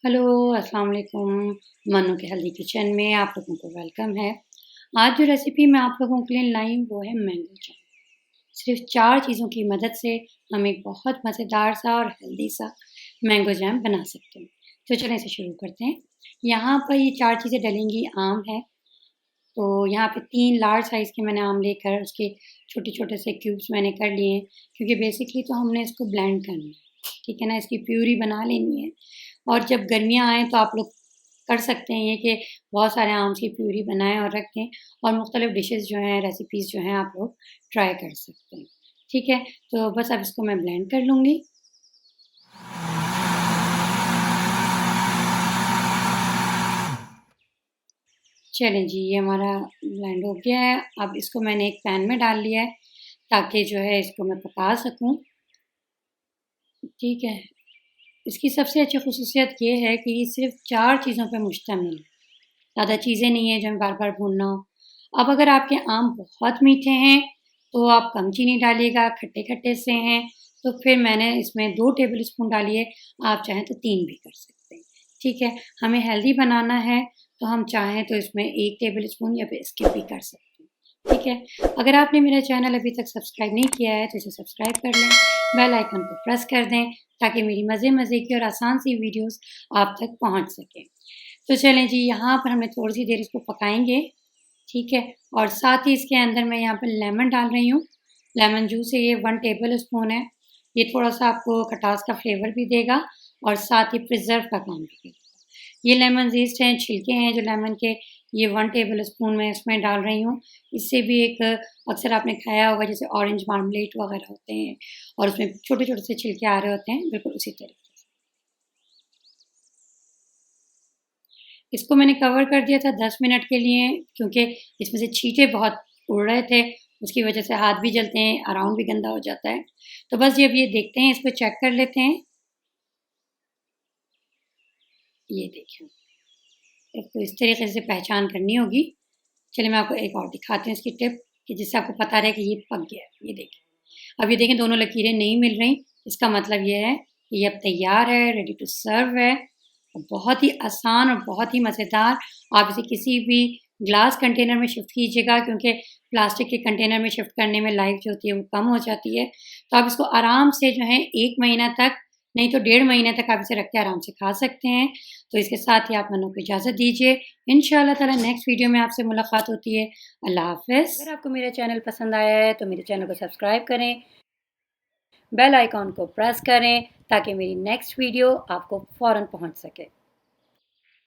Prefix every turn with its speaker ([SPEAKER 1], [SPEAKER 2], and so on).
[SPEAKER 1] Hello, अस्सलाम वालेकुम। मन्नू के हेल्दी किचन में आप लोगों को वेलकम है। आज जो रेसिपी मैं आप लोगों के लिए लाई हूँ वो है मैंगो जैम। सिर्फ़ 4 चीज़ों की मदद से हम एक बहुत मज़ेदार सा और हेल्दी सा मैंगो जैम बना सकते हैं। तो चलें इसे शुरू करते हैं। यहाँ पर ये 4 चीज़ें डलेंगी। आम है, तो यहाँ पे 3 लार्ज साइज़ के मैंने आम लेकर उसके छोटे-छोटे से क्यूब्स मैंने कर लिए हैं, क्योंकि बेसिकली तो हमने इसको ब्लेंड करना है, ठीक है ना? इसकी प्यूरी बना लेनी है। और जब गर्मियाँ आएँ तो आप लोग कर सकते हैं ये कि बहुत सारे आम की प्यूरी बनाएँ और रखें, और मुख्तलिफ़ डिशेज़ जो हैं, रेसिपीज़ जो हैं, आप लोग ट्राई कर सकते हैं। ठीक है? तो बस अब इसको मैं ब्लेंड कर लूँगी। चलें जी, ये हमारा ब्लेंड हो गया है। अब इसको मैंने एक पैन में डाल लिया है, ताकि जो है इसको मैं पका सकूँ। ठीक है? इसकी सबसे अच्छी ख़ुसूसियत ये है कि ये सिर्फ़ 4 चीज़ों पे मुश्तमिल है। ज़्यादा चीज़ें नहीं हैं जो हमें बार-बार भूनना हो। अब अगर आपके आम बहुत मीठे हैं, तो आप कम चीनी डालिएगा, खट्टे-खट्टे से हैं, तो फिर मैंने इसमें 2 टेबल स्पून डाली है, आप चाहें तो 3 भी कर सकते हैं। ठीक है? हमें हेल्दी बनाना है, तो हम चाहें तो इसमें 1 टेबल स्पून या फिर स्किप भी कर सकते हैं। ठीक है? अगर आपने मेरा चैनल अभी तक सब्सक्राइब नहीं किया है, तो इसे सब्सक्राइब कर लें, बेल आइकन को प्रेस कर दें, ताकि मेरी मज़े-मज़े की और आसान सी वीडियोज़ आप तक पहुँच सकें। तो चलें जी, यहाँ पर हमने थोड़ी-सी देर इसको पकाएँगे, ठीक है? और साथ ही इसके अंदर मैं यहाँ पर लेमन डाल रही हूँ। लेमन जूस है ये 1 टेबल स्पून है। ये थोड़ा-सा आपको खटास का फ्लेवर भी देगा और साथ ही प्रिज़र्व का काम भी करेगा। ये लेमन ज़ीस्ट हैं, छिलके हैं जो लेमन के, ये 1 टेबल स्पून मैं इसमें डाल रही हूँ। इससे भी एक अक्सर आपने खाया होगा जैसे ऑरेंज मार्मलेट वग़ैरह होते हैं और उसमें छोटे-छोटे से छिलके आ रहे होते हैं, बिल्कुल उसी तरीके से। इसको मैंने कवर कर दिया था 10 मिनट के लिए, क्योंकि इसमें से छींटे बहुत उड़ रहे थे, उसकी वजह से हाथ भी जलते हैं, अराउंड भी गंदा हो जाता है। तो बस जब ये देखते हैं, इसको चेक कर लेते हैं। ये देखिए, आपको इस तरीके से पहचान करनी होगी। चलिए मैं आपको एक और दिखाती हूँ इसकी टिप, कि जिससे आपको पता रहे कि ये पक गया है। ये देखिए, अब ये देखें दोनों लकीरें नहीं मिल रही, इसका मतलब ये है कि ये अब तैयार है, रेडी टू सर्व है। और बहुत ही आसान और बहुत ही मज़ेदार। आप इसे किसी भी ग्लास कंटेनर में शिफ्ट कीजिएगा, क्योंकि प्लास्टिक के कंटेनर में शिफ्ट करने में लाइफ जो होती है वो कम हो जाती है। तो आप इसको आराम से जो है 1 महीना तक, नहीं तो 1.5 महीने तक आप इसे रख के आराम से खा सकते हैं। तो इसके साथ ही आप मन्नू को इजाज़त दीजिए। इंशाअल्लाह ताला नेक्स्ट वीडियो में आपसे मुलाकात होती है। अल्लाह हाफ़िज़। अगर आपको मेरा चैनल पसंद आया है तो मेरे चैनल को सब्सक्राइब करें, बेल आइकॉन को प्रेस करें, ताकि मेरी नेक्स्ट वीडियो आपको फ़ौरन पहुँच सके।